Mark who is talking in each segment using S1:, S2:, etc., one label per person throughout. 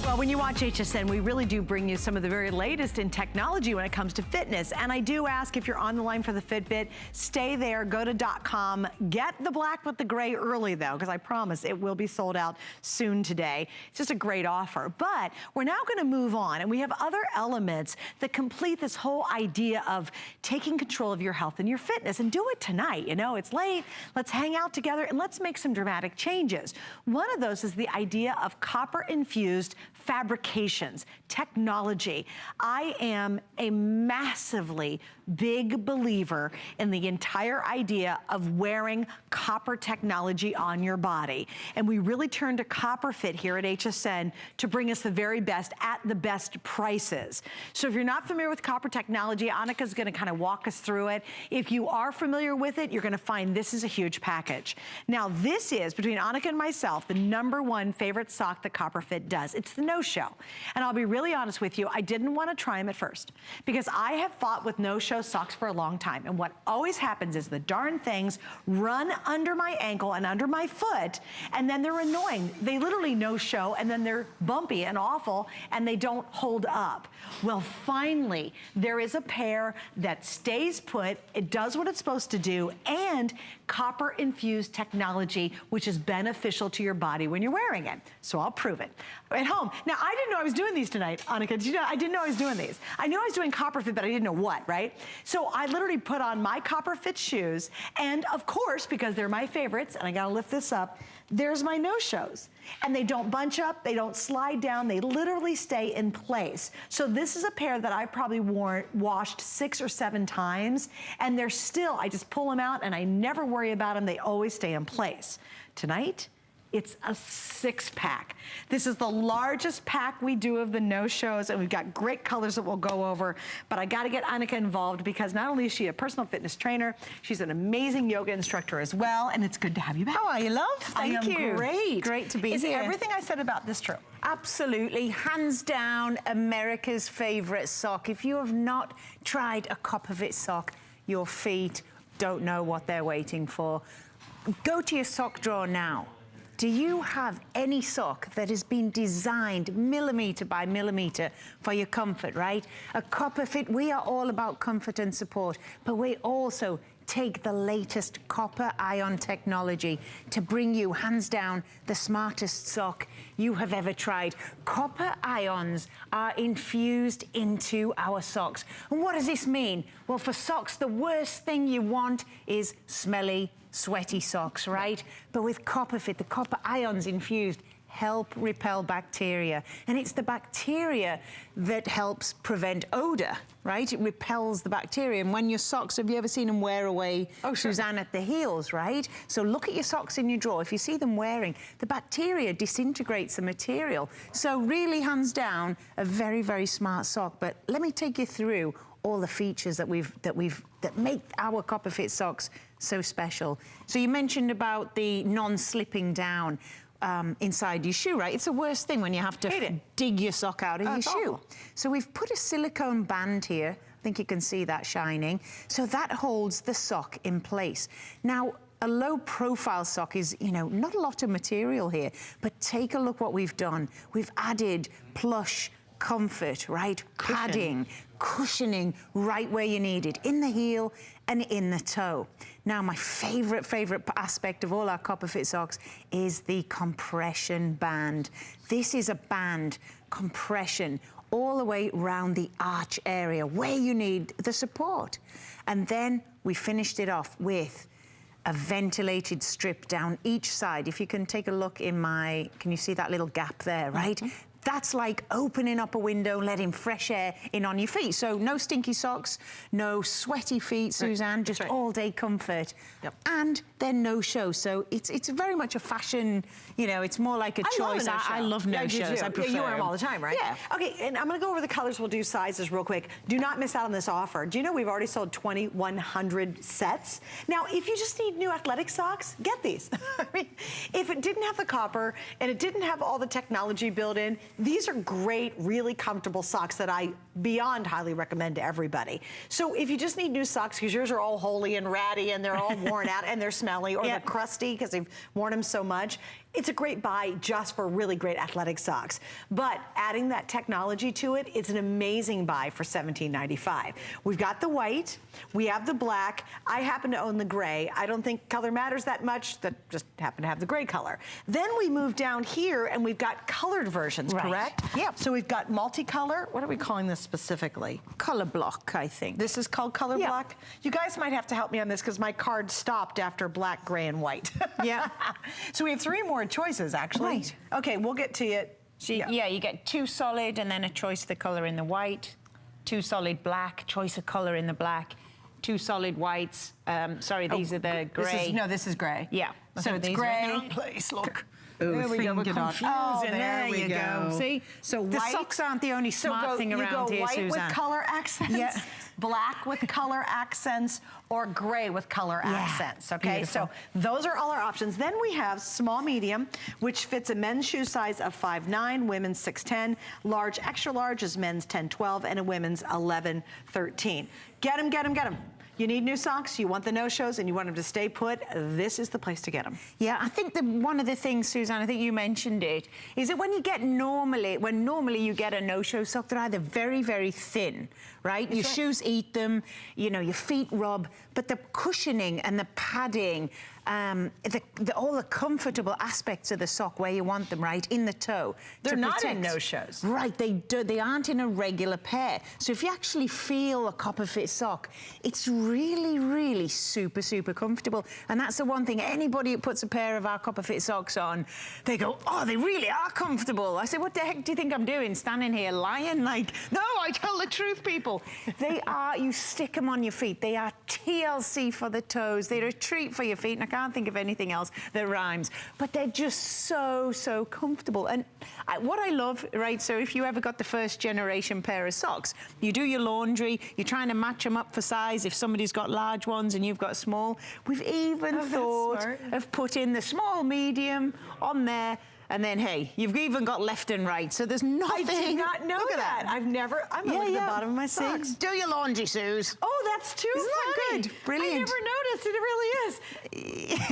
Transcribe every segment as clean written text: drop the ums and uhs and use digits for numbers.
S1: Well, when you watch HSN, we really do bring you some of the very latest in technology when it comes to fitness. And I do ask, if you're on the line for the Fitbit, stay there, go to .com, get the black with the gray early though, because I promise it will be sold out soon today. It's just a great offer. But we're now gonna move on, and we have other elements that complete this whole idea of taking control of your health and your fitness, and do it tonight. You know, it's late, let's hang out together and let's make some dramatic changes. One of those is the idea of copper-infused fabrications, technology. I am a massively big believer in the entire idea of wearing copper technology on your body. And we really turn to CopperFit here at HSN to bring us the very best at the best prices. So if you're not familiar with copper technology, Annika's gonna kind of walk us through it. If you are familiar with it, you're gonna find this is a huge package. Now this is, between Annika and myself, the #1 favorite sock that CopperFit does. It's the No-Show. And I'll be really honest with you, I didn't want to try them at first because I have fought with No-Show socks for a long time. And what always happens is the darn things run under my ankle and under my foot, and then they're annoying. They literally no-show, and then they're bumpy and awful, and they don't hold up. Well, finally, there is a pair that stays put, it does what it's supposed to do, and copper-infused technology, which is beneficial to your body when you're wearing it. So I'll prove it at home. Now, I didn't know I was doing these tonight, Annika. Did you know? I didn't know I was doing these. I knew I was doing CopperFit, but I didn't know what, right? So I literally put on my CopperFit shoes, and of course, because they're my favorites, and I gotta lift this up, there's my No-Shows. And they don't bunch up, they don't slide down, they literally stay in place. So this is a pair that I've probably washed 6 or 7 times, and they're still, I just pull them out and I never worry about them, they always stay in place. Tonight, it's a 6-pack. This is the largest pack we do of the No-Shows, and we've got great colors that we'll go over, but I gotta get Annika involved because not only is she a personal fitness trainer, she's an amazing yoga instructor as well, and it's good to have you back.
S2: How are you, love? Thank you.
S1: Great.
S2: Great to be here.
S1: Is everything I said about this true?
S2: Absolutely. Hands down, America's favorite sock. If you have not tried a CopperFit sock, your feet don't know what they're waiting for. Go to your sock drawer now. Do you have any sock that has been designed millimeter by millimeter for your comfort, right? At CopperFit, we are all about comfort and support, but we also take the latest copper ion technology to bring you, hands down, the smartest sock you have ever tried. Copper ions are infused into our socks. And what does this mean? Well, for socks, the worst thing you want is smelly, sweaty socks, right? But with CopperFit, the copper ions infused help repel bacteria. And it's the bacteria that helps prevent odor, right? It repels the bacteria. And when your socks, have you ever seen them wear away, Suzanne, at the heels, right? So look at your socks in your drawer. If you see them wearing, the bacteria disintegrates the material. So really, hands down, a very, very smart sock. But let me take you through all the features that make our CopperFit socks so special. So you mentioned about the non-slipping down inside your shoe, right? It's the worst thing when you have to dig your sock out of your shoe. Awful. So we've put a silicone band here. I think you can see that shining. So that holds the sock in place. Now, a low profile sock is, you know, not a lot of material here, but take a look what we've done. We've added plush comfort, right? Padding, cushioning right where you need it, in the heel and in the toe. Now, my favorite aspect of all our CopperFit socks is the compression band. This is a band compression all the way around the arch area where you need the support. And then we finished it off with a ventilated strip down each side. If you can take a look in my, can you see that little gap there, right? That's like opening up a window, letting fresh air in on your feet. So no stinky socks, no sweaty feet, Suzanne, just all day comfort. And they're No-Show, so it's very much a fashion, you know, it's more like a choice. I love No-Shows, I prefer
S1: you wear them all the time, right?
S2: Yeah.
S1: Okay, and I'm gonna go over the colors, we'll do sizes real quick. Do not miss out on this offer. Do you know we've already sold 2,100 sets? Now, if you just need new athletic socks, get these. I mean, if it didn't have the copper and it didn't have all the technology built in, these are great, really comfortable socks that I beyond highly recommend to everybody. So if you just need new socks, because yours are all holey and ratty and they're all worn out and they're smelly or they're crusty because they've worn them so much, it's a great buy just for really great athletic socks. But adding that technology to it, it's an amazing buy for $17.95. We've got the white, we have the black. I happen to own the gray. I don't think color matters that much, that just happen to have the gray color. Then we move down here and we've got colored versions, correct?
S2: Yep.
S1: So we've got multicolor. What are we calling this specifically?
S2: Color block, I think.
S1: This is called color block? You guys might have to help me on this because my card stopped after black, gray, and white. Yeah. So we have 3 more choices, actually.
S2: Right.
S1: Okay, we'll get to it.
S2: So, yeah, you get 2 solid and then a choice of the color in the white, 2 solid black, choice of color in the black, 2 solid whites. Sorry, these are the gray.
S1: This is gray.
S2: Yeah.
S1: So it's gray.
S2: Place, look.
S1: Ooh,
S2: there we go. We're
S1: confusing.
S2: Oh, there you go. See?
S1: So
S2: the
S1: white,
S2: socks aren't the only smart thing around here, Suzanne.
S1: You go white with color accents, black with color accents, or gray with color accents, okay?
S2: Beautiful.
S1: So those are all our options. Then we have small medium, which fits a men's shoe size of 5'9", women's 6'10", large, extra large is men's 10'12", and a women's 11'13". Get them, get them, get them. You need new socks, you want the no-shows, and you want them to stay put, this is the place to get them.
S2: Yeah, I think one of the things, Suzanne, I think you mentioned it, is that when normally you get a no-show sock, they're either very, very thin, right? Your shoes eat them, you know, your feet rub, but the cushioning and the padding, all the comfortable aspects of the sock where you want them, right, in the toe.
S1: They're not in no-shows.
S2: Right, they aren't in a regular pair. So if you actually feel a copper fit sock, it's really, really super, super comfortable. And that's the one thing, anybody who puts a pair of our copper fit socks on, they go, oh, they really are comfortable. I say, what the heck do you think I'm doing, standing here lying? Like, no, I tell the truth, people. They are, you stick them on your feet. They are TLC for the toes. They're a treat for your feet. And I can't think of anything else that rhymes, but they're just so, so comfortable. And what I love, right, so if you ever got the first generation pair of socks, you do your laundry, you're trying to match them up for size if somebody's got large ones and you've got small. We've even thought of putting the small, medium on there. And then, hey, you've even got left and right, so there's nothing.
S1: I did not know that. I'm gonna look at the bottom of my socks.
S2: Do your laundry, Suze.
S1: Oh, that's too
S2: Isn't
S1: funny.
S2: that good? Brilliant.
S1: I never noticed it. It really is.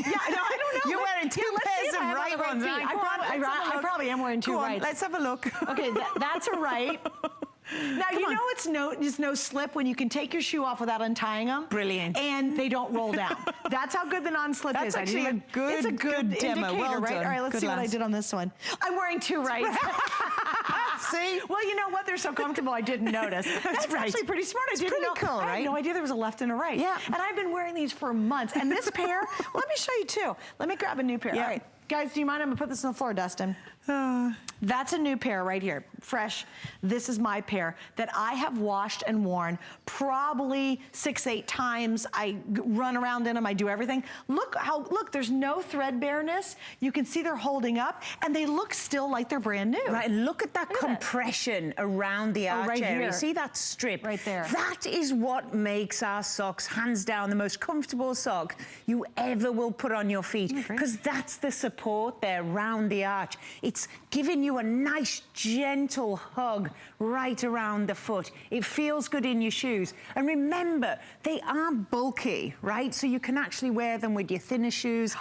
S1: Yeah, no, I don't know.
S2: You're wearing 2 pairs of right ones.
S1: I probably am wearing 2 rights.
S2: Let's have a look.
S1: Okay, that's a right. Now, you know it's no slip when you can take your shoe off without untying them.
S2: Brilliant.
S1: And they don't roll down. That's how good the non-slip is.
S2: That's actually
S1: it's a good
S2: demo.
S1: Indicator,
S2: well
S1: right?
S2: done.
S1: All right, let's see what I did on this one. I'm wearing 2 rights.
S2: See?
S1: Well, you know what? They're so comfortable, I didn't notice. That's
S2: right.
S1: actually pretty smart. I didn't know.
S2: Cool, right?
S1: I had no idea there was a left and a right.
S2: Yeah.
S1: And I've been wearing these for months. And this pair, let me show you 2. Let me grab a new pair.
S2: Yeah.
S1: All right. Guys, do you mind? I'm gonna put this on the floor, Dustin. That's a new pair right here, fresh. This is my pair that I have washed and worn probably 6-8 times. I run around in them, I do everything. Look, there's no threadbareness. You can see they're holding up and they look still like they're brand new.
S2: Right, and look at that compression around the arch
S1: right
S2: area.
S1: here.
S2: See that strip?
S1: Right there.
S2: That is what makes our socks, hands down, the most comfortable sock you ever will put on your feet. Because that's the support there around the arch. It's giving you a nice, gentle hug right around the foot. It feels good in your shoes. And remember, they are bulky, right? So you can actually wear them with your thinner shoes,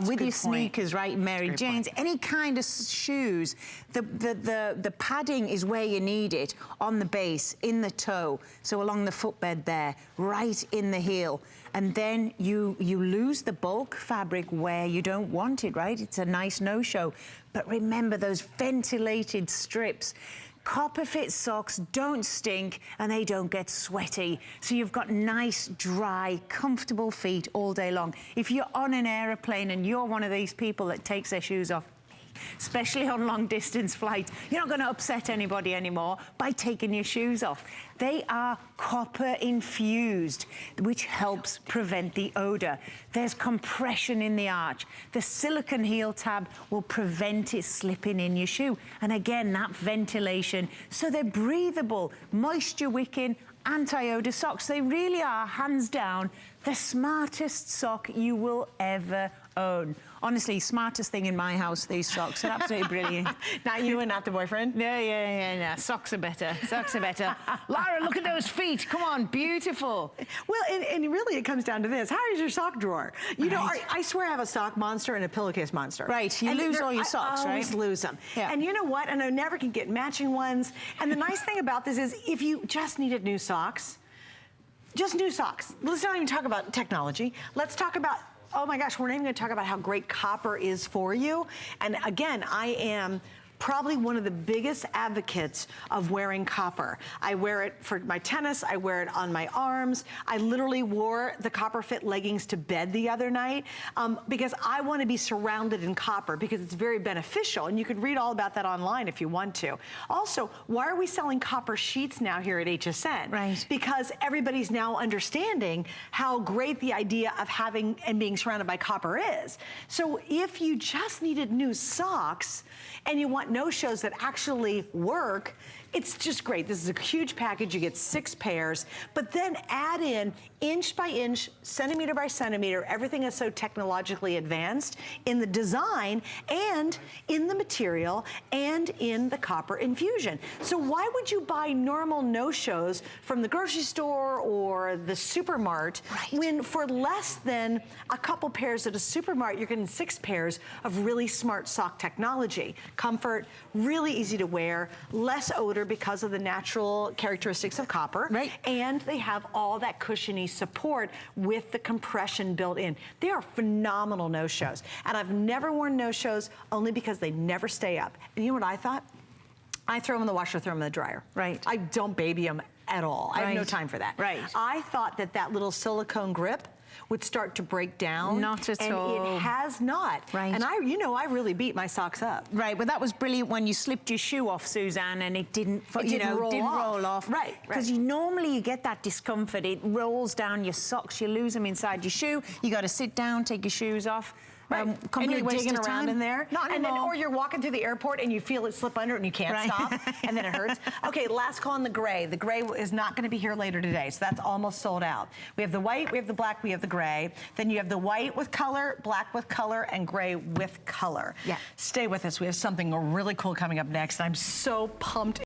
S2: with your sneakers, right? Mary Jane's, any kind of shoes. The padding is where you need it, on the base, in the toe. So along the footbed there, right in the heel. And then you lose the bulk fabric where you don't want it, right? It's a nice no-show. But remember those ventilated strips. Copper fit socks don't stink and they don't get sweaty. So you've got nice, dry, comfortable feet all day long. If you're on an aeroplane and you're one of these people that takes their shoes off, especially on long distance flights, you're not going to upset anybody anymore by taking your shoes off. They are copper infused, which helps prevent the odor. There's compression in the arch. The silicone heel tab will prevent it slipping in your shoe. And again, that ventilation. So they're breathable, moisture wicking, anti-odor socks. They really are, hands down, the smartest sock you will ever own. Honestly, smartest thing in my house, these socks. They're absolutely brilliant.
S1: Not you and not the boyfriend?
S2: No. Socks are better. Socks are better. Lara, look at those feet. Come on, beautiful.
S1: Well, and really it comes down to this. How is your sock drawer? You know, I swear I have a sock monster and a pillowcase monster.
S2: Right, you lose all your socks, right?
S1: I always lose them.
S2: Yeah.
S1: And you know what? And I never can get matching ones. And the nice thing about this is if you just needed new socks, just new socks. Let's not even talk about technology. Let's talk about, oh my gosh, we're not even gonna talk about how great copper is for you. And again, I am probably one of the biggest advocates of wearing copper. I wear it for my tennis, I wear it on my arms. I literally wore the copper fit leggings to bed the other night because I want to be surrounded in copper because it's very beneficial, and you can read all about that online if you want to. Also, why are we selling copper sheets now here at HSN?
S2: Right.
S1: Because everybody's now understanding how great the idea of having and being surrounded by copper is. So if you just needed new socks and you want no-shows that actually work, it's just great. This is a huge package. You get 6 pairs, but then add in inch by inch, centimeter by centimeter. Everything is so technologically advanced in the design and in the material and in the copper infusion. So why would you buy normal no-shows from the grocery store or the supermart when for less than a couple pairs at a supermart, you're getting 6 pairs of really smart sock technology? Comfort, really easy to wear, less odor because of the natural characteristics of copper.
S2: Right.
S1: And they have all that cushiony support with the compression built in. They are phenomenal no-shows. And I've never worn no-shows only because they never stay up. And you know what I thought? I throw them in the washer, throw them in the dryer.
S2: Right.
S1: I don't baby them at all. I have no
S2: Right.
S1: time for that.
S2: Right.
S1: I thought that that little silicone grip would start to break down.
S2: Not at
S1: and
S2: all.
S1: And it has not.
S2: Right.
S1: And you know, I really beat my socks up.
S2: Right, but that was brilliant when you slipped your shoe off, Suzanne, and it didn't roll off.
S1: Right.
S2: Because normally you get that discomfort. It rolls down your socks. You lose them inside your shoe. You got to sit down, take your shoes off.
S1: Right.
S2: And
S1: you're digging around
S2: time.
S1: in there.
S2: Not
S1: and then,
S2: anymore.
S1: or you're walking through the airport and you feel it slip under and you can't stop, and then it hurts. Okay, last call on the gray. The gray is not going to be here later today, so that's almost sold out. We have the white, we have the black, we have the gray. Then you have the white with color, black with color, and gray with color.
S2: Yeah.
S1: Stay with us. We have something really cool coming up next. I'm so pumped.